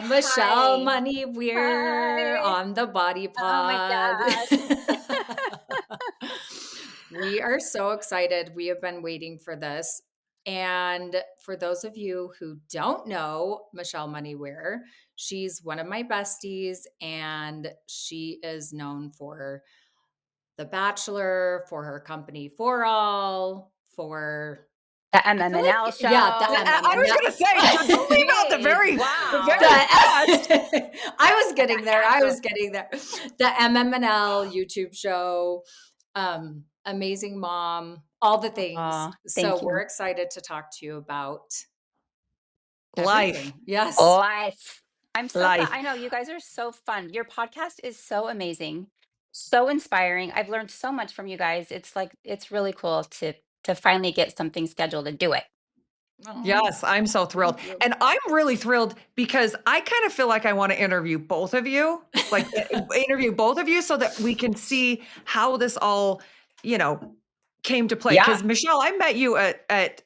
Michelle Hi. Money Weir Hi. on the Body Oh my Pod. gosh. We are so excited. We have been waiting for this. And for those of you who don't know Michelle Money Weir, she's one of my besties and she is known for The Bachelor, for her company Fore All, for The I feel MMNL like yeah, the show. I was gonna say, don't leave out Jeez, the wow. very best. I was getting there. I Actual was getting there. The MMNL YouTube show, amazing mom, all the things. Aw, So thank we're you. excited to talk to you about Life, everything. Yes. Life. I'm so glad. life. I know you guys are so fun. Your podcast is so amazing, so inspiring. I've learned so much from you guys. It's like it's really cool to finally get something scheduled and do it. Oh, Yes, I'm so thrilled. thank you. And I'm really thrilled because I kind of feel like I want to interview both of you, like interview both of you so that we can see how this all, you know, came to play. Yeah, Because Michelle, I met you at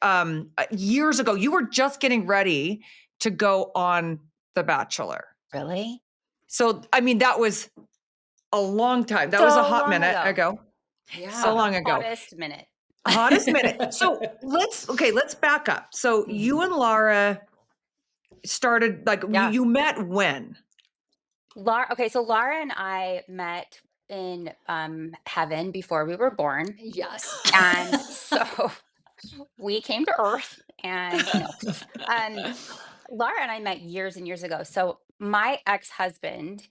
years ago. You were just getting ready to go on The Bachelor. really? So I mean, that was a long time. That was a So hot long minute ago. ago. So Yeah. long ago. Hottest minute. Hottest minute. So let's back up. So you Mhm. and Laura started like Yeah. you met when? Laura, okay, so Laura and I met in heaven before we were born. Yes. And so we came to Earth and no. Um Laura and I met years and years ago. So my ex-husband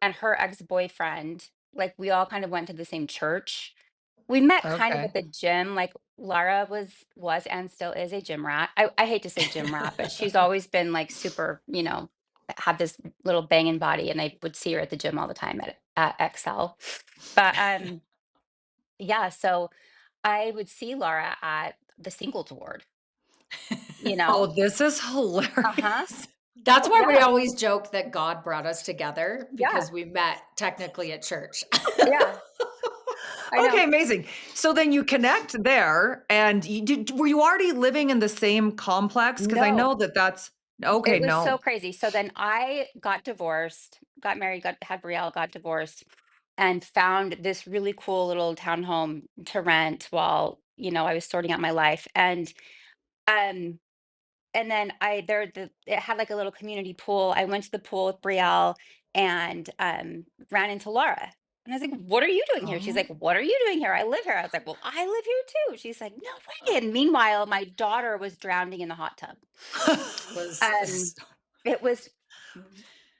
and her ex-boyfriend, like we all kind of went to the same church. We met kind of Okay. at the gym. Like Laura was and still is a gym rat. I hate to say gym rat, but she's always been like super, had this little banging body, and I would see her at the gym all the time at Excel. But yeah, so I would see Laura at the singles ward, you know? Oh, this is Uh-huh. hilarious. That's why we Yeah. always joke that God brought us together Yeah. because we met technically at church. Yeah. I Okay, know. amazing. So then you connect there and were you already living in the same complex? Because I No. know that's okay, It was so no. crazy. So then I got divorced, got married, had Brielle, got divorced, and found this really cool little townhome to rent while, I was sorting out my life. Um and then it had like a little community pool. I went to the pool with Brielle and ran into Laura. And I was like, "What are you doing here?" She's Oh. like, "What are you doing here? I live here." I was like, "Well, I live here too." She's like, "No way." And meanwhile, my daughter was drowning in the hot tub. Was Um, it was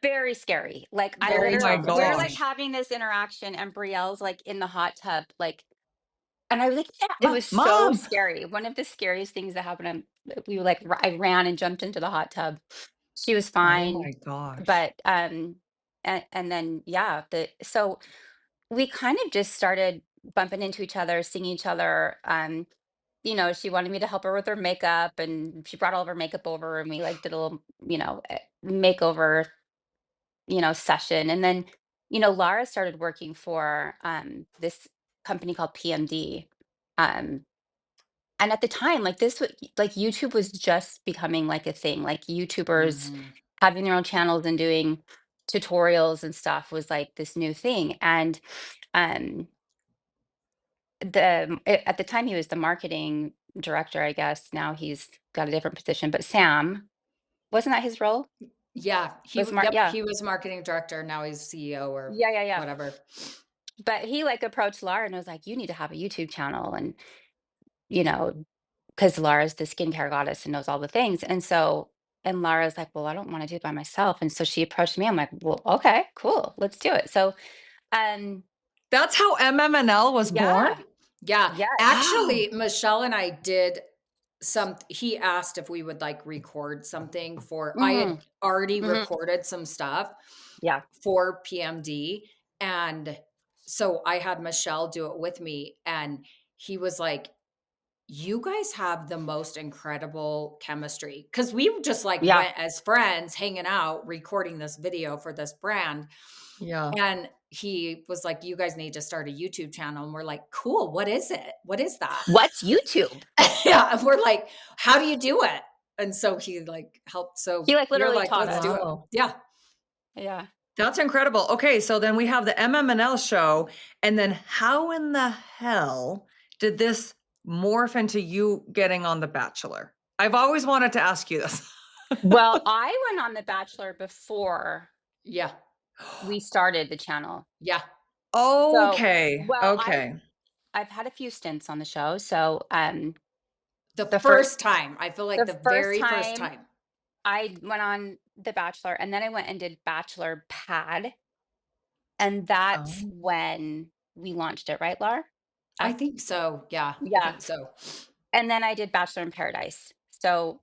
very scary. Like I very Oh my literally, we're like traumatizing. gosh. having this interaction, and Brielle's like in the hot tub, like, and I was like, yeah, it was so Mom. scary. One of the scariest things that happened, we were like, I ran and jumped into the hot tub. She was Oh fine, my gosh. but and then yeah, so we kind of just started bumping into each other, seeing each other. She wanted me to help her with her makeup, and she brought all of her makeup over, and we like did a little, makeover, session. And then, Laura started working for this company called PMD. Um, and at the time, like this was like YouTube was just becoming like a thing. Like YouTubers Mhm. having their own channels and doing tutorials and stuff was like this new thing. And um at the time he was the marketing director, I guess. Now he's got a different position. But Sam, wasn't that his role? Yeah, Yeah. he was marketing director, now he's CEO or Yeah, yeah, yeah. whatever. But he like approached Laura and was like, "You need to have a YouTube channel." And, you know, because Laura's the skincare goddess and knows all the things. And Laura's like, "Well, I don't want to do it by myself." And so she approached me. I'm like, "Well, okay, cool. Let's do it." So, um, That's how MMNL was born? yeah, Yeah, yes. Wow. actually, Michelle and I did he asked if we would, like, record something for I Hmm. had already Hmm. recorded some stuff Yeah. for PMD, and so I had Michelle do it with me, and he was like, "You guys have the most incredible chemistry because we just, like, Yeah. went as friends hanging out, recording this video for this brand, Yeah. and he was like, "You guys need to start a YouTube channel," and we're like, "Cool, what is it? What is that?" What's YouTube? Yeah, and we're like, "How do you do it?" and so he, like, helped He, so like, you're literally like, taught "Let's do us. it." Wow. Yeah. Yeah. That's incredible. Okay, so then we have the MM&L show, and then how in the hell did this morph into you getting on The Bachelor? I've always wanted to ask you this. Well, I went on The Bachelor before Yeah. we started the channel. Yeah. So, Okay, well, okay. I've had a few stints on the show. So, The the first first time, I feel like the the first very first time time. I went on The Bachelor, and then I went and did Bachelor Pad, and that's Oh. when we launched it, right, Lar? I Af think so, yeah, I Yeah, think so. and then I did Bachelor in Paradise. So,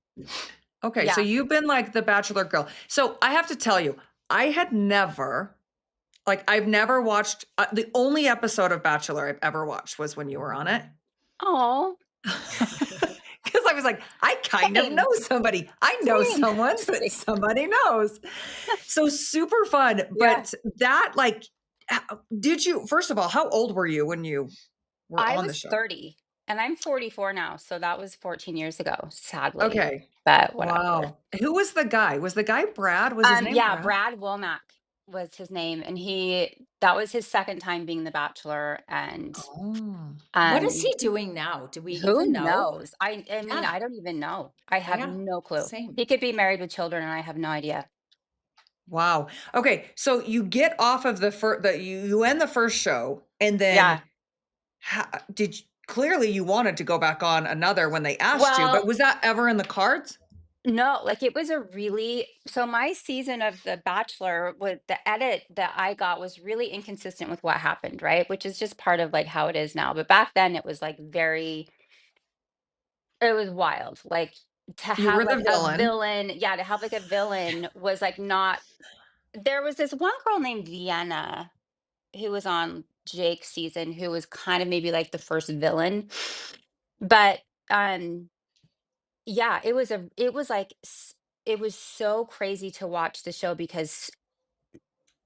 Okay, so yeah. you've been like the Bachelor girl. So I have to tell you, I had never I've never watched the only episode of Bachelor I've ever watched was when you were on it. Oh, Because I was like, I kind of know same, somebody. I know same, someone that same. somebody knows. So super fun. Yeah. But that, like, did you, first of all, how old were you when you were I on the was show? 30 and I'm 44 now, so that was 14 years ago, sadly, Okay. but whatever. Wow. Who was the guy? Was the guy Brad? Was his name Yeah, Brad? Brad Womack was his name, and that was his second time being the Bachelor, and, Oh. What is um, he doing now? Do we who even know? knows? I mean, Yeah, I don't even know. I have yeah, no clue. same. He could be married with children, and I have no idea. Wow. Okay. So you get off of the first, you end the first show, and then Yeah. did you, clearly you wanted to go back on another when they asked you, but Well, was that ever in the cards? no, like, it was a really so my season of The Bachelor, with the edit that I got was really inconsistent with what happened, right? Which is just part of, like, how it is now, but back then it was, like, very it was wild, like, to You have, were the like, a villain. villain yeah, to have, like, a villain was, like, not there was this one girl named Vienna who was on Jake's season who was kind of maybe, like, the first villain, but, um yeah, it was like it was so crazy to watch the show because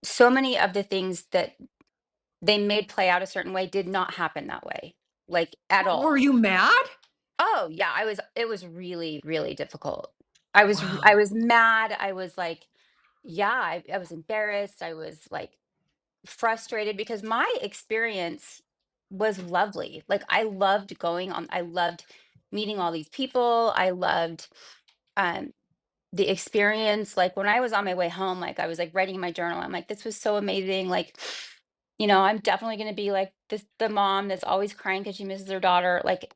so many of the things that they made play out a certain way did not happen that way, like, at Were all. you mad? Oh, yeah, it was really, really difficult. I Wow. was mad, I was like yeah, I was embarrassed, I was, like, frustrated because my experience was lovely. Like, I loved meeting all these people, I loved, um the experience, like, when I was on my way home, like, I was, like, writing in my journal, I'm like, "This was so amazing," like, I'm definitely gonna be, like, the mom that's always crying because she misses her daughter, like,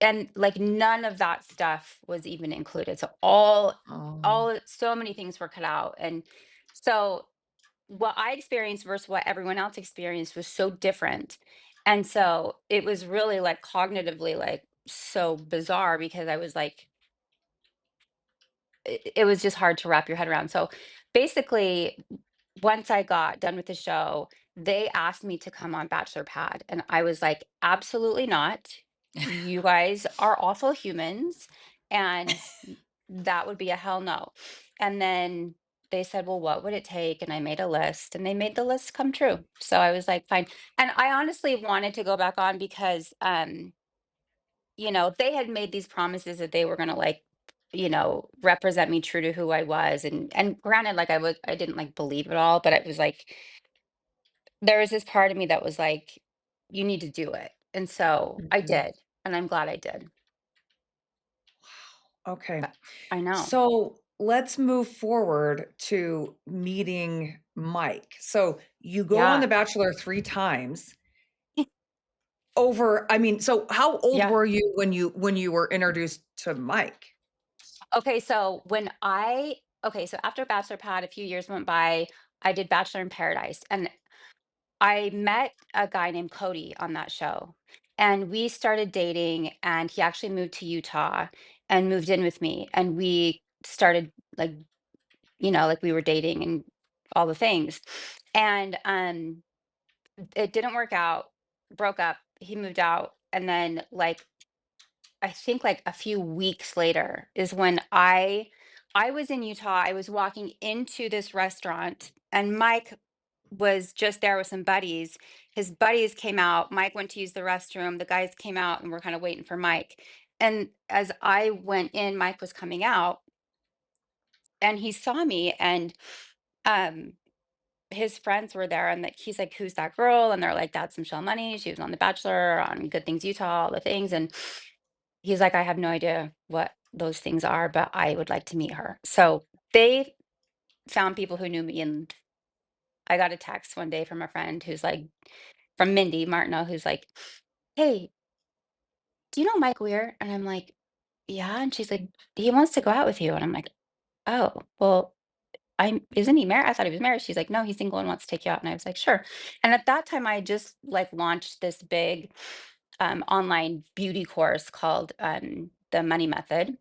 and, like, none of that stuff was even included, so Oh. so many things were cut out, and so, what I experienced versus what everyone else experienced was so different, and so, it was really, like, cognitively, like, so bizarre because I was like it was just hard to wrap your head around. So basically, once I got done with the show, they asked me to come on Bachelor Pad. And I was like, absolutely not. You guys are awful humans. And that would be a hell no. And then they said, well, what would it take? And I made a list and they made the list come true. So I was like, fine. And I honestly wanted to go back on because they had made these promises that they were gonna, like, represent me true to who I was, and granted, like, I didn't, like, believe it all, but it was like, there was this part of me that was like, "You need to do it," and so I Mhm. did, and I'm glad I did, Okay. but I know. So let's move forward to meeting Mike. So you go on Yeah. The Bachelor 3 times over, I mean, so how old Yeah. were you when you were introduced to Mike? Okay, so after Bachelor Pad, a few years went by, I did Bachelor in Paradise, and I met a guy named Cody on that show, and we started dating, and he actually moved to Utah and moved in with me, and we started like, like we were dating and all the things. And it didn't work out, broke up, he moved out, and then like I think like a few weeks later is when I was in Utah. I was walking into this restaurant and Mike was just there with some buddies. His buddies came out. Mike went to use the restroom. The guys came out and we're kind of waiting for Mike. And as I went in, Mike was coming out and he saw me, and um his friends were there, and like he's like, "Who's that girl?" And they're like, "That's Michelle Money. She was on The Bachelor, on Good Things Utah, all the things." And he's like, "I have no idea what those things are, but I would like to meet her." So they found people who knew me, and I got a text one day from a friend who's like, from Mindy Martineau, who's like, "Hey, do you know Mike Weir?" And I'm like, "Yeah." And she's like, "He wants to go out with you." And I'm like, "Oh, well, I'm isn't he married? I thought he was married." She's like, "No, he's single and wants to take you out." And I was like, "Sure." And at that time, I just like launched this big online beauty course called the Money Method.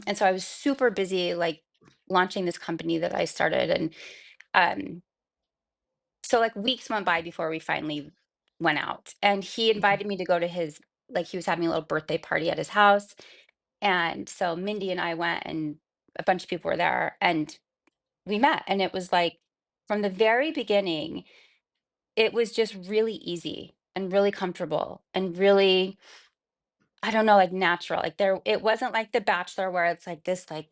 And so I was super busy, like launching this company that I started. And um, so like weeks went by before we finally went out. And he Mhm. invited me to go to his, like he was having a little birthday party at his house. And so Mindy and I went, and a bunch of people were there, and we met. And it was like from the very beginning, it was just really easy and really comfortable and really, I don't know, like natural. Like there, it wasn't like The Bachelor where it's like this, like,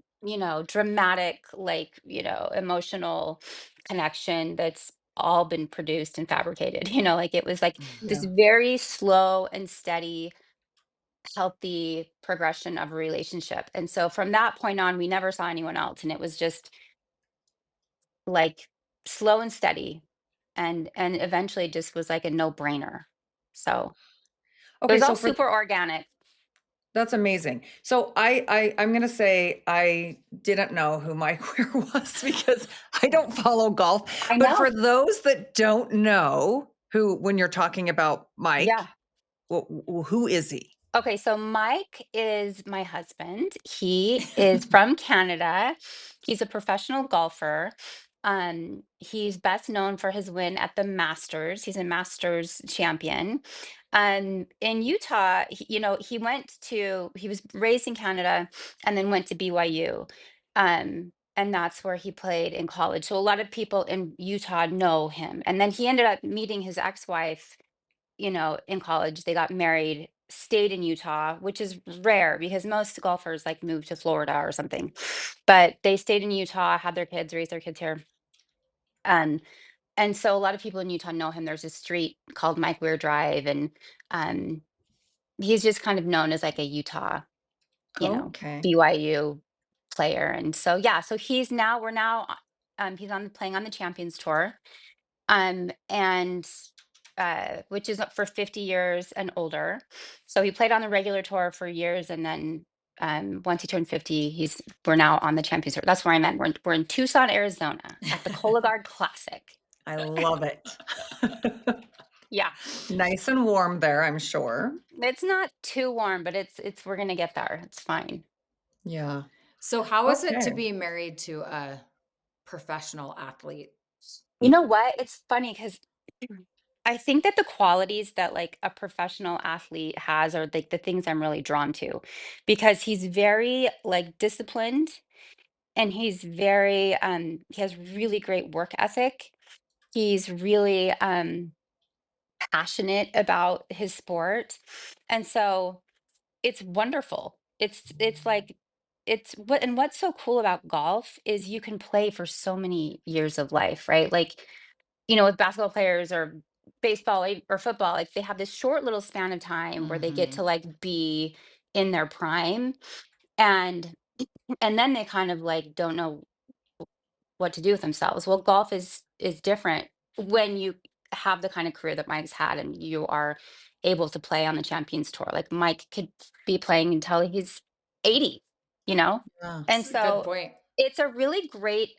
dramatic, like, emotional connection that's all been produced and fabricated, like it was like this Yeah. very slow and steady, healthy progression of a relationship. And so from that point on, we never saw anyone else. And it was just like slow and steady. And eventually just was like a no-brainer. So it Okay, was so all for super organic. that's amazing. So I'm gonna say I didn't know who Mike Weir was because I don't follow golf. I But for know. those that don't know who, when you're talking about Yeah. Mike, who is he? Okay, so Mike is my husband. He is from Canada. He's a professional golfer. He's best known for his win at the Masters. He's a Masters champion. In Utah, he was raised in Canada and then went to BYU. And that's where he played in college. So a lot of people in Utah know him. And then he ended up meeting his ex-wife, in college. They got married, stayed in Utah, which is rare because most golfers like move to Florida or something. But they stayed in Utah, had their kids, raised their kids here. Um, and so a lot of people in Utah know him. There's a street called Mike Weir Drive, and um, he's just kind of known as like a Utah, you know, Okay. BYU player. And so yeah, so we're now he's on playing on the Champions Tour. And which is up for 50 years and older. So he played on the regular tour for years, and then once he turned 50, we're now on the Champions Tour. That's where I'm at. We're in Tucson, Arizona, at the Cologuard Classic. I love it. Yeah, Nice and warm there, I'm sure. it's not too warm, but it's we're gonna get there. It's fine. Yeah. So how is it to Okay. be married to a professional athlete? You know what? It's funny because I think that the qualities that like a professional athlete has are like the things I'm really drawn to, because he's very like disciplined, and he has really great work ethic. He's really passionate about his sport. And so it's wonderful. It's like what's so cool about golf is you can play for so many years of life, right? Like, with basketball players or baseball, or football, like they have this short little span of time where they get to Mhm. like be in their prime, and then they kind of like don't know what to do with themselves. Well, golf is different when you have the kind of career that Mike's had, and you are able to play on the Champions Tour. Like Mike could be playing until he's 80, you know? Yeah. And That's a good so point. it's a really great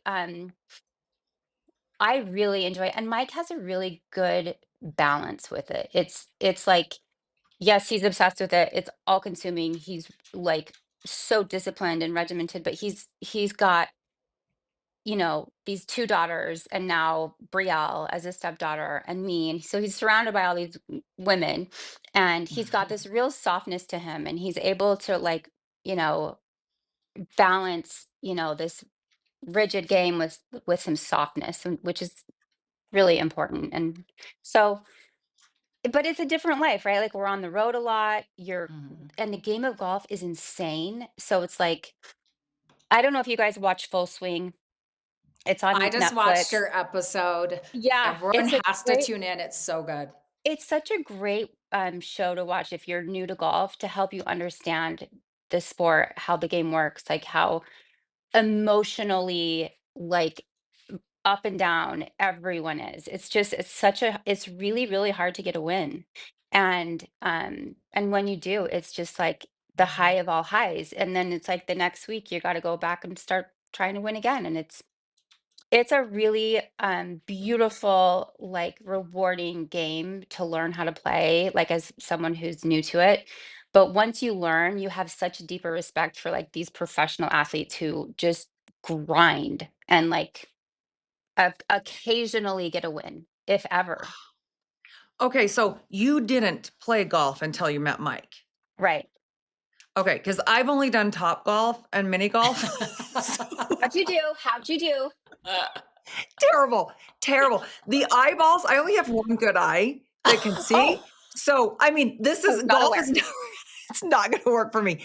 I really enjoy it. And Mike has a really good balance with it. It's like, yes, he's obsessed with it. It's all consuming. He's like so disciplined and regimented, but he's got, these two daughters, and now Brielle as a stepdaughter, and me. And so he's surrounded by all these women, and he's got this real softness to him, and he's able to like, you know, balance, this rigid game with some softness, which is really important. And so but it's a different life, right? Like we're on the road a lot. Mhm. And the game of golf is insane. So it's like, I don't know if you guys watch Full Swing. It's I on just watched Netflix. your episode. Yeah, Everyone has to tune in, it's so good. it's such a great show to watch if you're new to golf to help you understand the sport, how the game works, like how emotionally like up and down everyone is. It's just it's really, really hard to get a win. And when you do, it's just like the high of all highs. And then it's like the next week you gotta go back and start trying to win again. And it's a really beautiful, like rewarding game to learn how to play, like as someone who's new to it. But once you learn, you have such a deeper respect for like these professional athletes who just grind and like occasionally get a win, if ever. Okay, so you didn't play golf until you met Mike. Right. Okay, because 'cause I've only done Top Golf and mini golf. So How'd you do? How'd you do? terrible, terrible. The eyeballs, I only have one good eye that can see. Oh, So, I mean, this Oh, is not golf is aware. not it's not gonna work for me.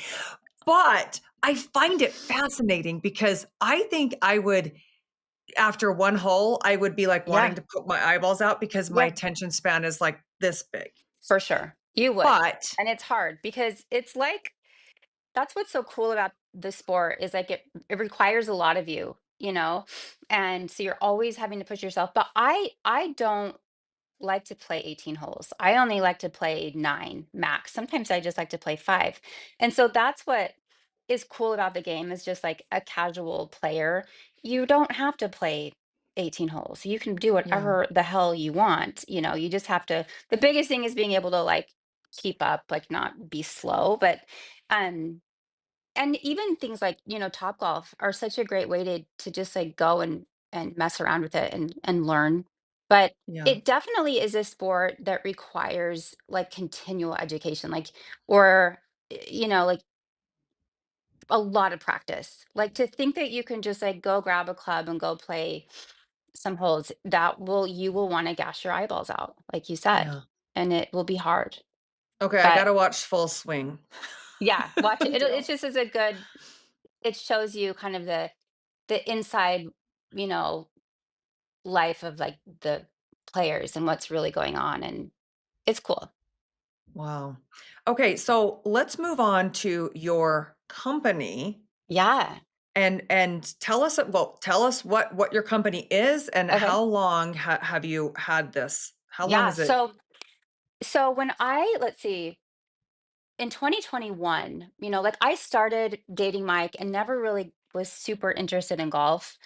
But I find it fascinating because I think I would after one hole, I would be, like, wanting Yeah. to poke my eyeballs out because my Yeah. attention span is, like, this big. For sure. You would. But And it's hard because it's like that's what's so cool about the sport is like it requires a lot of you, you know? And so you're always having to push yourself. But I don't like to play 18 holes. I only like to play 9 max. Sometimes I just like to play 5. And so that's what is cool about the game is just like a casual player. You don't have to play 18 holes. You can do yeah, whatever the hell you want. You just have to the biggest thing is being able to like keep up, like not be slow, but um and even things like, Top Golf are such a great way to just like go and mess around with it and learn. But yeah, it definitely is a sport that requires like continual education, like or like a lot of practice. Like to think that you can just like go grab a club and go play some holes that will you will want to gash your eyeballs out, like you said, yeah. and it will be hard. Okay, I But gotta watch Full Swing. yeah, watch it. I It do. just is a good it shows you kind of the inside, you know, life of like the players and what's really going on, and it's cool. Wow. Okay, so let's move on to your company Yeah. and tell us what your company is and Okay. how long have you had this? How long Yeah. is it? So when let's see, in 2021, like I started dating Mike and never really was super interested in golf.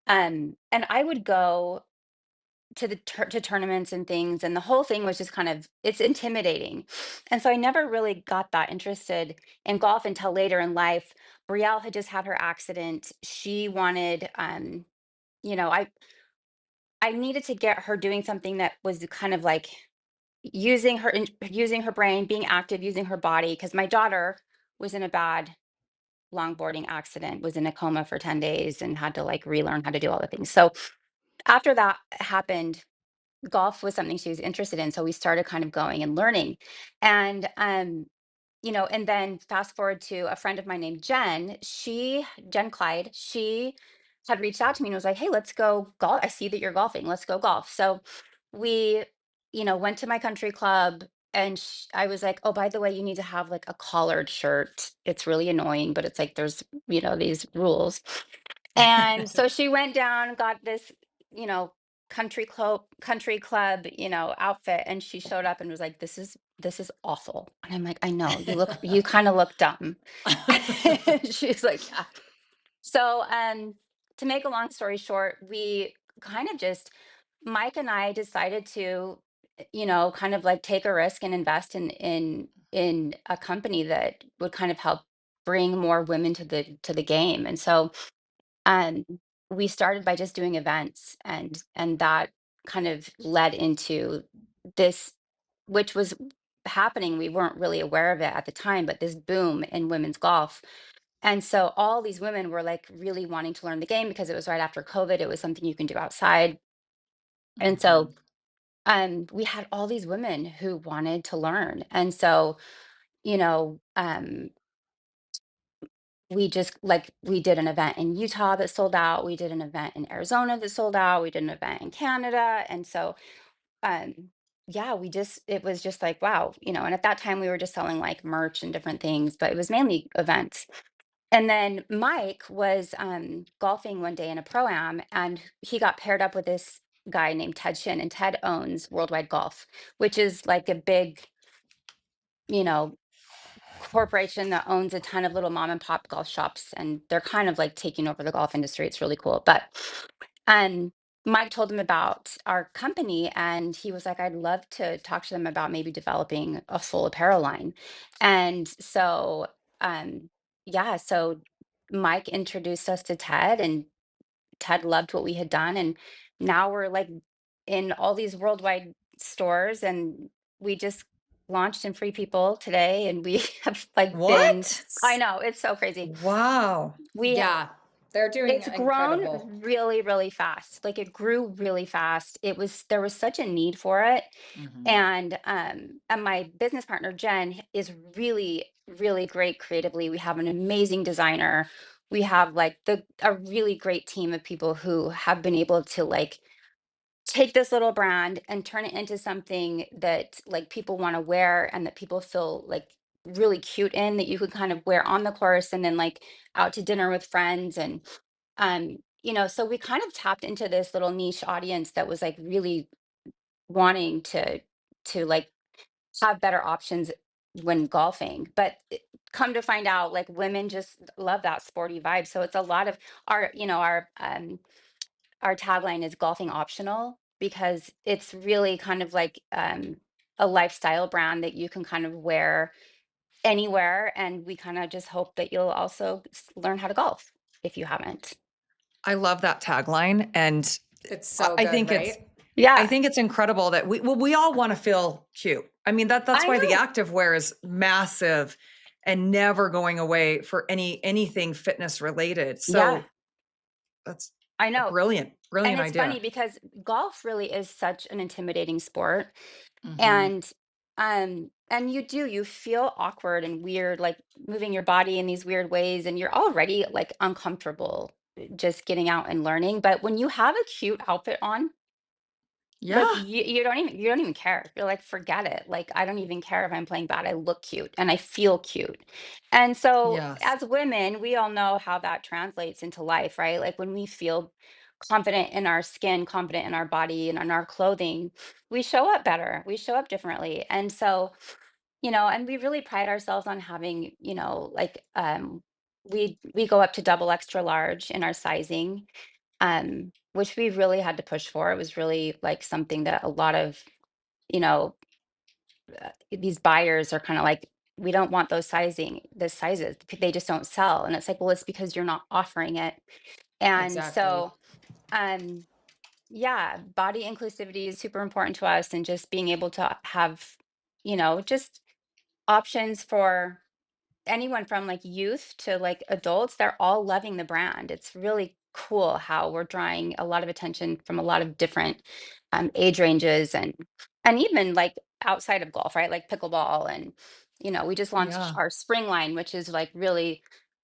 And I would go to tournaments and things, and the whole thing was just kind of it's intimidating. And so I never really got that interested in golf until later in life. Brielle had just had her accident. She wanted you know I needed to get her doing something that was kind of like using her brain, being active, using her body, because my daughter was in a bad longboarding accident, was in a coma for 10 days and had to like relearn how to do all the things. So after that happened, golf was something she was interested in, so we started kind of going and learning. And and then fast forward to a friend of mine named Jen Clyde, she had reached out to me and was like, "Hey, let's go golf. I see that you're golfing. Let's go golf." So we, went to my country club, and I was like, "Oh, by the way, you need to have like a collared shirt. It's really annoying, but it's like there's, these rules." And so she went down, got this, you know, country club, outfit, and she showed up and was like, "This is awful." And I'm like, "I know. You kind of look dumb." She's like, "Yeah." So, to make a long story short, we kind of just Mike and I decided to, kind of like take a risk and invest in a company that would kind of help bring more women to the game. And so um, we started by just doing events, and that kind of led into this, which was happening. We weren't really aware of it at the time, but this boom in women's golf. And so all these women were like really wanting to learn the game because it was right after COVID. It was something you can do outside. And so Mhm. we had all these women who wanted to learn. And so, you know, we just like we did an event in Utah that sold out. We did an event in Arizona that sold out. We did an event in Canada. And so um yeah, we just it was just like wow, and at that time we were just selling like merch and different things, but it was mainly events. And then Mike was golfing one day in a pro-am, and he got paired up with this guy named Ted Shin, and Ted owns Worldwide Golf, which is like a big, you know, corporation that owns a ton of little mom and pop golf shops, and they're kind of like taking over the golf industry. It's really cool. But um Mike told him about our company, and he was like, I'd love to talk to them about maybe developing a full apparel line. And so um yeah, so Mike introduced us to Ted, and Ted loved what we had done, and now we're like in all these worldwide stores, and we just launched in Free People today, and we have like been, What? I know, it's so crazy. Wow. We Yeah, they're doing It's grown incredible. really, really fast. Like it grew really fast. There was such a need for it. Mhm. And my business partner Jen is really, really great creatively. We have an amazing designer. We have like the a really great team of people who have been able to like take this little brand and turn it into something that like people want to wear, and that people feel like really cute in, that you could kind of wear on the course and then like out to dinner with friends. And so we kind of tapped into this little niche audience that was like really wanting to like have better options when golfing. But come to find out, like women just love that sporty vibe. So it's a lot of our tagline is golfing optional, because it's really kind of like a lifestyle brand that you can kind of wear anywhere. And we kind of just hope that you'll also learn how to golf if you haven't. I love that tagline, and It's I so I good, think it's right? I Yeah, think it's incredible that we all wanna feel cute. I mean, that's I why the know. active wear is massive and never going away for anything fitness related. Yeah, So that's I a know. brilliant, And brilliant it's funny idea. because golf really is such an intimidating sport. Mhm. And you feel awkward and weird, like moving your body in these weird ways, and you're already like uncomfortable just getting out and learning. But when you have a cute outfit on, like Yeah. you don't even care. You're like, forget it. Like, I don't even care if I'm playing bad. I look cute and I feel cute. And so Yes. as women, we all know how that translates into life, right? Like when we feel confident in our skin, confident in our body and in our clothing, we show up better. We show up differently. And so, and we really pride ourselves on having, like we go up to double extra large in our sizing, which we really had to push for. It was really like something that a lot of, you know, these buyers are kind of like, we don't want the sizes. They just don't sell. And it's like, well, it's because you're not offering it. And Exactly. so, um, yeah, body inclusivity is super important to us, and just being able to have, just options for anyone from like youth to like adults. They're all loving the brand. It's really cool how we're drawing a lot of attention from a lot of different age ranges, and even like outside of golf, right? Like pickleball. And we just launched Yeah. our spring line, which is like really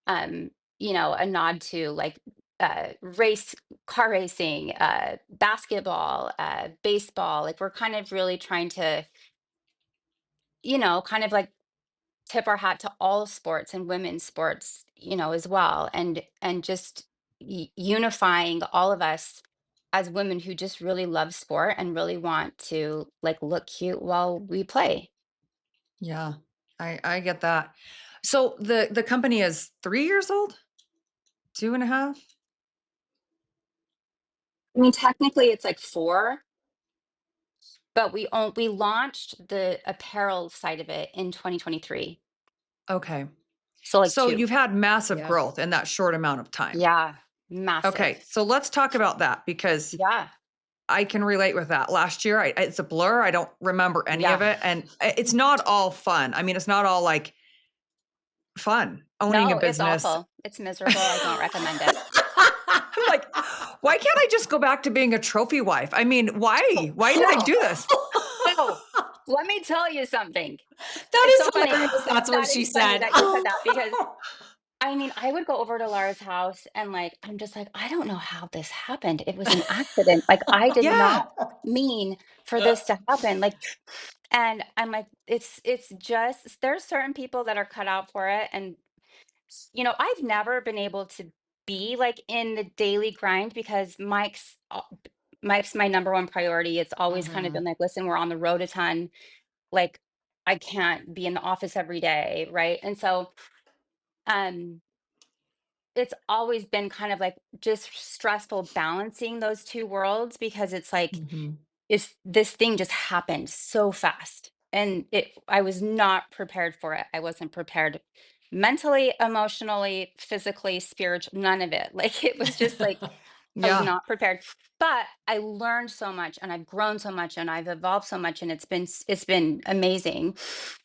um a nod to like race car racing, basketball, baseball. Like we're kind of really trying to kind of like tip our hat to all sports and women's sports, as well. And just unifying all of us as women who just really love sport and really want to like look cute while we play. Yeah. I get that. So the company is 3 years old? 2.5? I mean, technically it's like 4, but we launched the apparel side of it in 2023. Okay. So like So 2. you've had massive Yep. growth in that short amount of time. Yeah, massive. Okay, so let's talk about that because Yeah. I can relate with that. Last year, it's a blur. I don't remember any of Yeah. it, and it's not all fun. I mean, it's not all like fun owning a No, it's business. awful. It's miserable. I don't recommend it. Like, why can't I just go back to being a trophy wife? I mean, why? Why did I do this? So, let me tell you something. That It's is so funny. hilarious. That's what That she is funny said. that you said that because I mean, I would go over to Laura's house and like I'm just like, I don't know how this happened. It was an accident. Like I did Yeah. not mean for this to happen. Like and I'm like, it's just there's certain people that are cut out for it. And I've never been able to be like in the daily grind because Mike's my number one priority. It's always kind of been Mhm. like, listen, we're on the road a ton. Like I can't be in the office every day, right? And so um it's always been kind of like just stressful balancing those two worlds because it's like Mhm. it's this thing just happened so fast and it I was not prepared for it. I wasn't prepared mentally, emotionally, physically, spiritual, none of it. Like it was just like I was Yeah. not prepared. But I learned so much and I've grown so much and I've evolved so much and it's been amazing.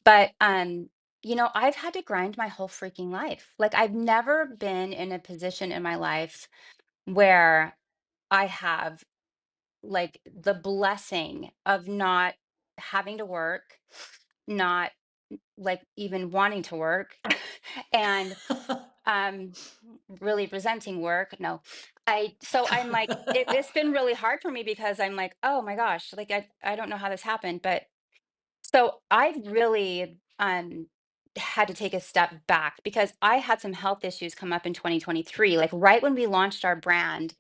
But I've had to grind my whole freaking life. Like I've never been in a position in my life where I have like the blessing of not having to work, not like even wanting to work, and um really resenting work. No. I'm like it's been really hard for me because I'm like, oh my gosh, like I don't know how this happened. But so I've really had to take a step back because I had some health issues come up in 2023, like right when we launched our brand.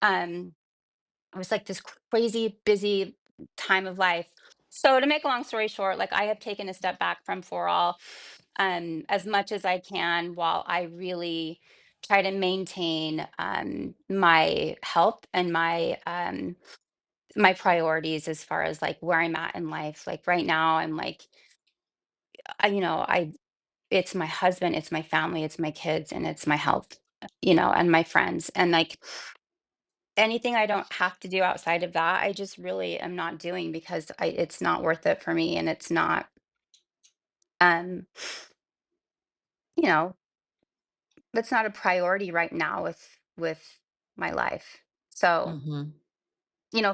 Um it was like this crazy busy time of life. So to make a long story short, like I have taken a step back from For All as much as I can while I really try to maintain my health and my priorities as far as like where I'm at in life. Like right now, I'm like, I it's my husband, it's my family, it's my kids, and it's my health, and my friends. And like anything I don't have to do outside of that, I just really am not doing because it's not worth it for me and um, you know, it's not a priority right now with my life. So, Mhm.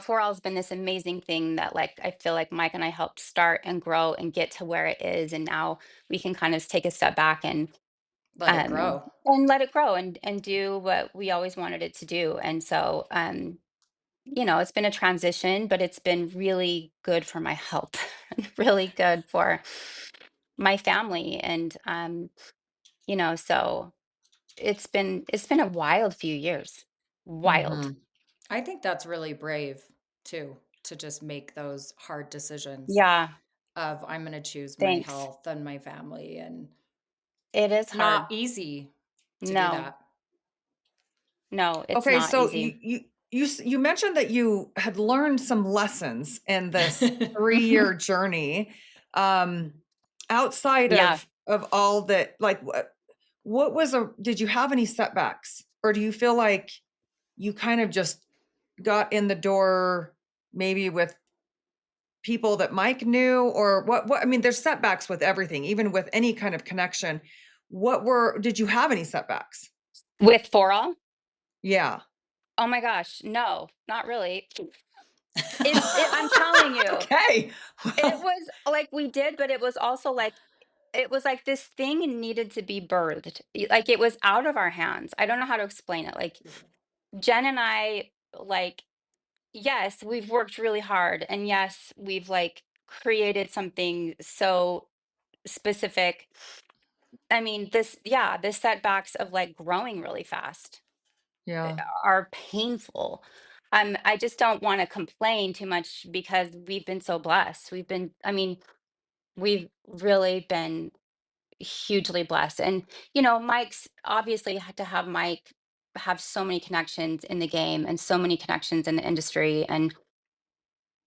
For All has been this amazing thing that like I feel like Mike and I helped start and grow and get to where it is. And now we can kind of take a step back Let it grow. and let it grow and do what we always wanted it to do. And so it's been a transition, but it's been really good for my health, and really good for my family. And so it's been a wild few years. Wild. Mhm. I think that's really brave too, to just make those hard decisions Yeah, of I'm going to choose my thanks. health and my family. And It is it's not hard. easy to do No, that. no, it's Okay, not so easy. you mentioned that you had learned some lessons in this 3-year journey, um, outside Yeah. of all that, like, what was a did you have any setbacks? Or do you feel like you kind of just got in the door maybe with people that Mike knew, or what I mean, there's setbacks with everything, even with any kind of connection. Did you have any setbacks? With For All? Yeah. Oh my gosh, no, not really. I'm telling you, Okay. it Well, was like we did, but it was like this thing needed to be birthed. Like it was out of our hands. I don't know how to explain it. Like Jen and I, like, yes, we've worked really hard. And yes, we've like created something so specific. I mean, the setbacks of like growing really fast yeah. are painful. I just don't want to complain too much because we've been so blessed. I mean, we've really been hugely blessed. And, Mike's obviously had to have Mike have so many connections in the game and so many connections in the industry. And,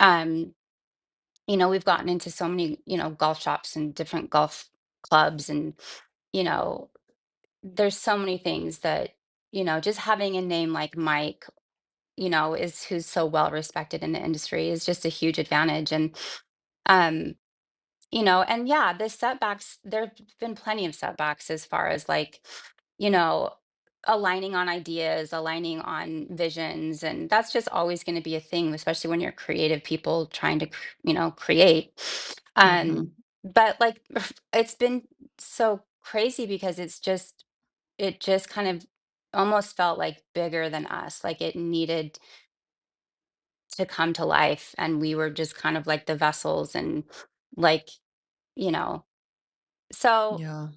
um, we've gotten into so many, golf shops and different golf clubs. And, you know, there's so many things that, just having a name like Mike, is who's so well respected in the industry is just a huge advantage. Um, and yeah, the setbacks, there've been plenty of setbacks as far as like, you know, aligning on ideas, aligning on visions, and that's just always going to be a thing, especially when you're creative people trying to, create. Um, Mhm. but like, it's been so crazy because it just kind of almost felt like bigger than us, like it needed to come to life, and we were just kind of like the vessels, and like, you know, so Yeah.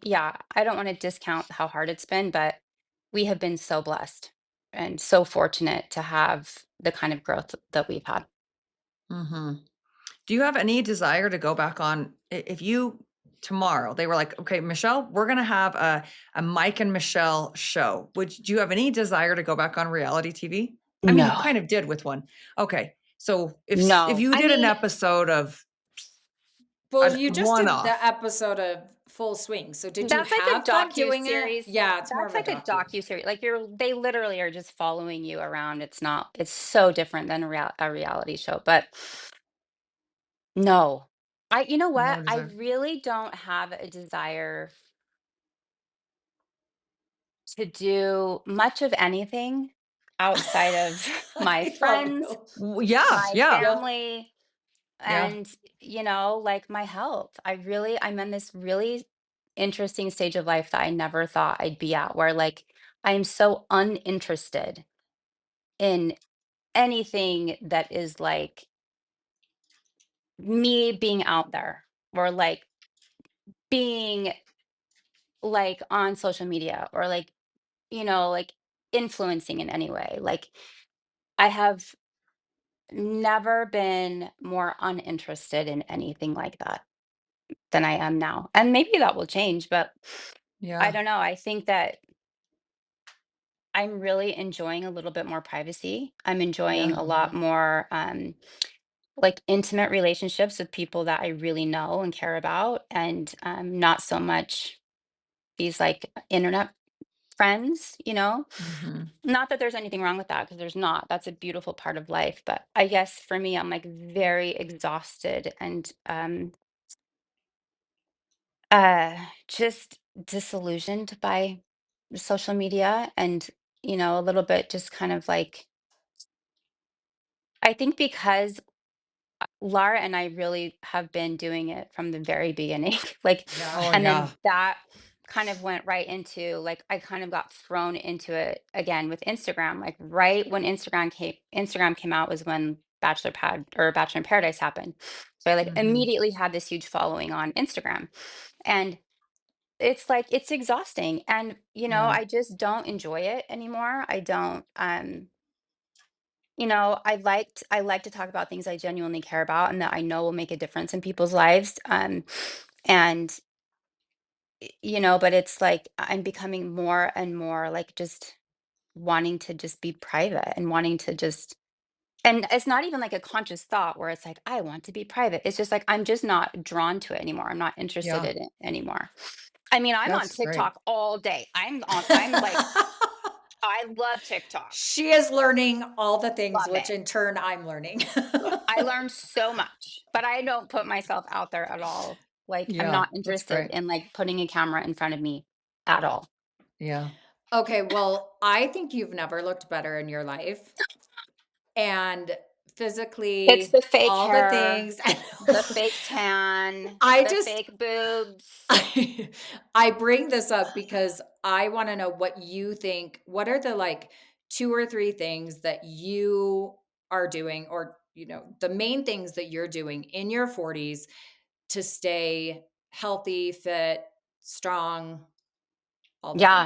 Yeah, I don't want to discount how hard it's been, but we have been so blessed and so fortunate to have the kind of growth that we've had. Mhm. Do you have any desire to go back on if you tomorrow they were like, "Okay, Michelle, we're gonna have a Mike and Michelle show." Do you have any desire to go back on reality TV? I mean, you No, kind of did with one. Okay, so if no. you I did an mean, episode of Well, a you just did the one-off. episode of Full Swing. So did you that's like a have fun docu doing it? series. Yeah, it's more That's of a like a docu. docu series. Like they literally are just following you around. It's so different than a reality show. But no, you know what? No I desire. really don't have a desire to do much of anything outside of my I love friends, you. Yeah, my yeah, Yep. family, yeah. and, like my health. I'm in this really interesting stage of life that I never thought I'd be at, where like I am so uninterested in anything that is like me being out there, or like being like on social media, or like, like influencing in any way. Like I have never been more uninterested in anything like that than I am now. And maybe that will change, but I Yeah, don't know. I think that I'm really enjoying a little bit more privacy. I'm enjoying yeah. a lot more like intimate relationships with people that I really know and care about, and not so much these like internet friends, you know? Mhm. Not that there's anything wrong with that, because there's not. That's a beautiful part of life. But I guess for me, I'm like very exhausted and just disillusioned by social media, and, a little bit just kind of like, I think because Lara and I really have been doing it from the very beginning, like, Yeah. Oh, and yeah. then that kind of went right into like, I kind of got thrown into it again with Instagram. Like right when Instagram came out was when Bachelor in Paradise happened. So I like Mhm. immediately had this huge following on Instagram. And it's like it's exhausting, and, Yeah, I just don't enjoy it anymore. I don't, I like to talk about things I genuinely care about and that I know will make a difference in people's lives, and, but it's like I'm becoming more and more, like, just wanting to just be private, and wanting to just and it's not even like a conscious thought where it's like, "I want to be private." It's just like, I'm just not drawn to it anymore. I'm not interested yeah. in it anymore. I mean, I'm on That's great. TikTok all day. I'm like, I love TikTok. She is learning all the things, Love which it. in turn I'm learning. I learned so much, but I don't put myself out there at all. Like, I'm Yeah, not that's interested great. in like putting a camera in front of me at all. Yeah. Okay, well, I think you've never looked better in your life, and It's physically, the fake all the hair, things. the fake tan, I the just fake boobs. I I bring this up because I wanna know what you think. What are the, like, 2 or 3 things that you are doing, or, the main things that you're doing in your 40s to stay healthy, fit, strong, all the Yeah. things?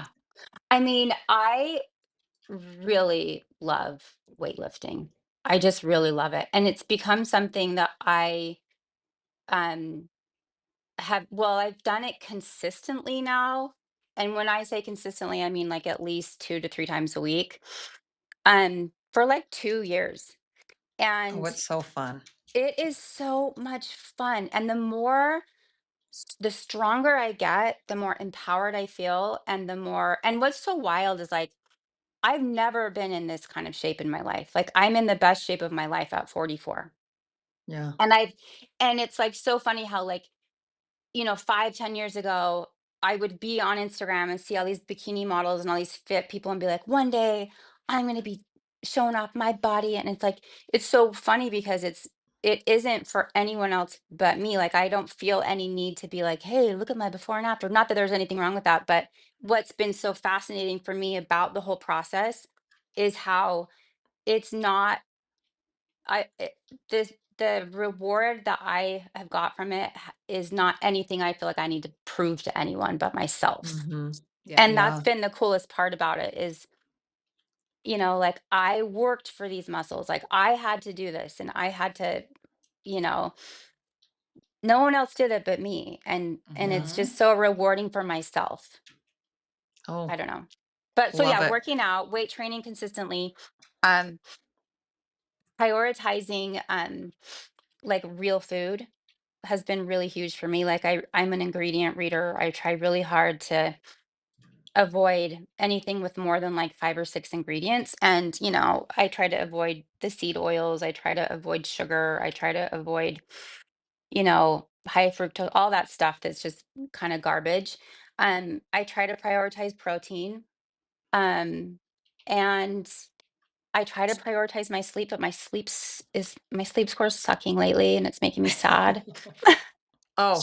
I mean, I really love weightlifting. I just really love it. And it's become something that I um I've done it consistently now. And when I say consistently, I mean like at least 2 to 3 times a week. For like 2 years. Oh, And it's so fun. it is so much fun. And the stronger I get, the more empowered I feel. And what's so wild is like, I've never been in this kind of shape in my life. Like I'm in the best shape of my life at 44. Yeah. And and it's like so funny how like, 5, 10 years ago, I would be on Instagram and see all these bikini models and all these fit people and be like, one day I'm going to be showing off my body. And it's like, it's so funny because it isn't for anyone else but me. Like, I don't feel any need to be like, hey, look at my before and after. Not that there's anything wrong with that. But what's been so fascinating for me about the whole process is how it's not, I, it, this, the reward that I have got from it is not anything I feel like I need to prove to anyone but myself. Mhm. Yeah. And that's Yeah. been the coolest part about it is, like I worked for these muscles. Like I had to do this and I had to, you know, no one else did it but me. And it's Mhm. just so rewarding for myself. Oh, I don't know. But so love yeah, it. working out, weight training consistently, um, prioritizing like real food has been really huge for me. Like I'm an ingredient reader. I try really hard to avoid anything with more than like 5 or 6 ingredients. And, I try to avoid the seed oils. I try to avoid sugar. I try to avoid, high fructose, all that stuff that's just kind of garbage. I try to prioritize protein. Um, and I try to prioritize my sleep, but my sleep score is sucking lately and it's making me sad. Oh,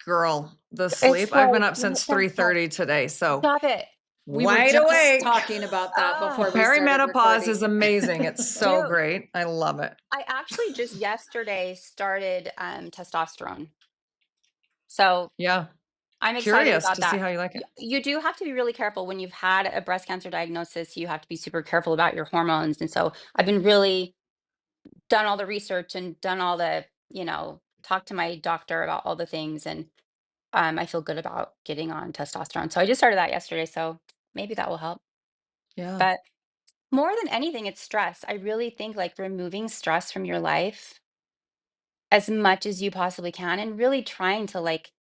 girl, the It's sleep. I've been like, up what since the heck? 3:30 today, so Stop it. We were wide just awake. talking about that before Oh, we started Perimenopause is recording. amazing. It's so dude. great. I love it. I actually just yesterday started testosterone. So Yeah. I'm excited Curious about to see that. how you like it. You do have to be really careful when you've had a breast cancer diagnosis. You have to be super careful about your hormones. And so I've been really done all the research and done all the, talk to my doctor about all the things. And I feel good about getting on testosterone. So I just started that yesterday. So maybe that will help. Yeah. But more than anything, it's stress. I really think like removing stress from your life as much as you possibly can and really trying to like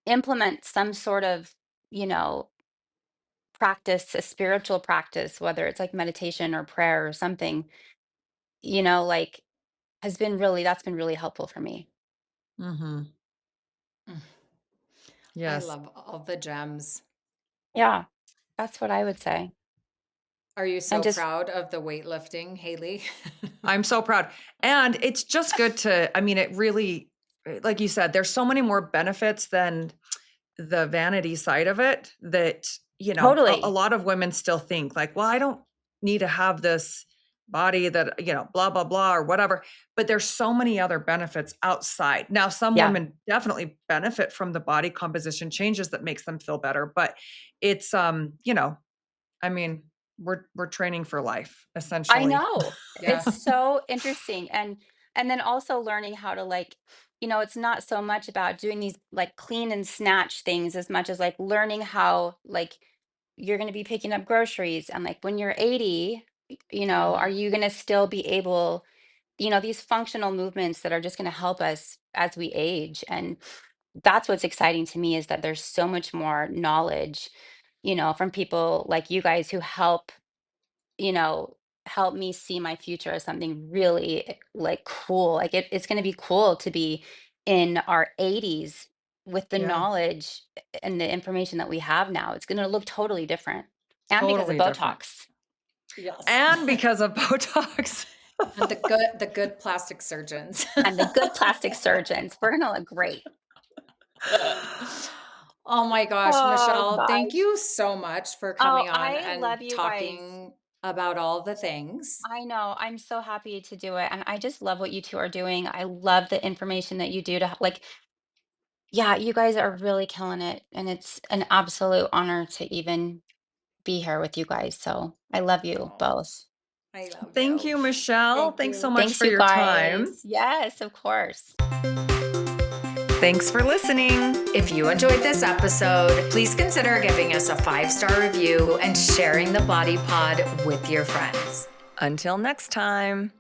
implement some sort of, you know, practice, a spiritual practice, whether it's like meditation or prayer or something, like that's been really helpful for me. Mhm. Mm, I Yes. love all the gems. Yeah, that's what I would say. Are you And so just proud of the weightlifting, Haley? I'm so proud. And it's just good to, I mean, it really, like you said, there's so many more benefits than the vanity side of it that, a totally. lot of women still think like, well, I don't need to have this body that, blah, blah, blah, or whatever. But there's so many other benefits outside. Now, some Yeah. women definitely benefit from the body composition changes that makes them feel better. But it's, I mean, we're training for life, I essentially. know. It's Yeah. so interesting. And then also learning how to like, it's not so much about doing these like clean and snatch things as much as like learning how like you're going to be picking up groceries and like when you're 80, are Mhm. you going to still be able, these functional movements that are just going to help us as we age. And that's what's exciting to me is that there's so much more knowledge, from people like you guys who you know, help me see my future as something really like cool. Like it's going to be cool to be in our 80s with the Yeah, knowledge and the information that we have now. It's going to look totally different. And because of totally different. Botox Yes. And because of Botox. And the good plastic surgeons. and the good plastic surgeons, we're going to look great. Oh my gosh, Oh Michelle, thank gosh. you so much for Oh, coming on I and love you guys. talking about all the things. I know. I'm so happy to do it. And I just love what you two are doing. I love the information that you do to like, yeah, you guys are really killing it. And it's an absolute honor to even be here with you guys. So I love you Oh, both. I love Thank you. you, Michelle. Thank Thanks so you. much Thanks, for you your time. guys. Yes, of course. Thanks for listening. If you enjoyed this episode, please consider giving us a 5-star review and sharing the Body Pod with your friends. Until next time.